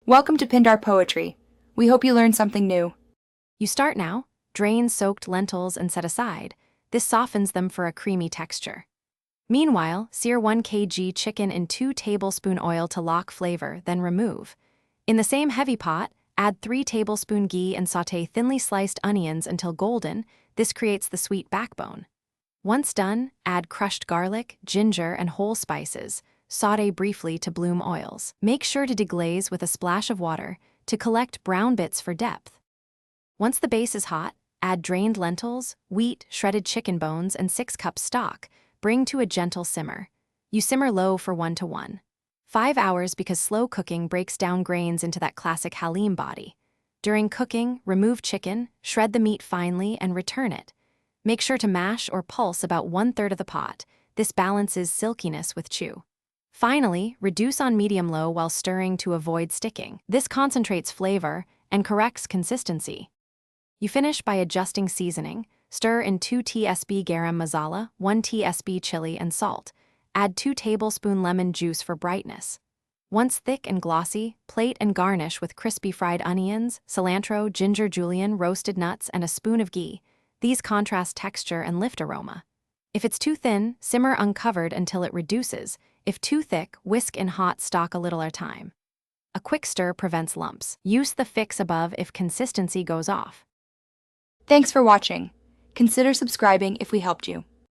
Welcome to Pindar Poetry. We hope you learned something new. You start now, drain soaked lentils and set aside. This softens them for a creamy texture. Meanwhile, sear 1 kg chicken in 2 tablespoon oil to lock flavor, then remove. In the same heavy pot, add 3 tablespoon ghee and sauté thinly sliced onions until golden. This creates the sweet backbone. Once done, add crushed garlic, ginger, and whole spices. Sauté briefly to bloom oils. Make sure to deglaze with a splash of water to collect brown bits for depth. Once the base is hot, add drained lentils, wheat, shredded chicken bones, and 6 cups stock. Bring to a gentle simmer. You simmer low for 1 to 1.5 hours because slow cooking breaks down grains into that classic haleem body. During cooking, remove chicken, shred the meat finely, and return it. Make sure to mash or pulse about 1/3 of the pot. This balances silkiness with chew. Finally, reduce on medium-low while stirring to avoid sticking. This concentrates flavor and corrects consistency. You finish by adjusting seasoning. Stir in 2 tsp garam masala, 1 tsp chili, and salt. Add 2 tablespoon lemon juice for brightness. Once thick and glossy, plate and garnish with crispy fried onions, cilantro, ginger julienne, roasted nuts, and a spoon of ghee. These contrast texture and lift aroma. If it's too thin, simmer uncovered until it reduces. If too thick, whisk in hot stock a little at a time. A quick stir prevents lumps. Use the fix above if consistency goes off. Thanks for watching. Consider subscribing if we helped you.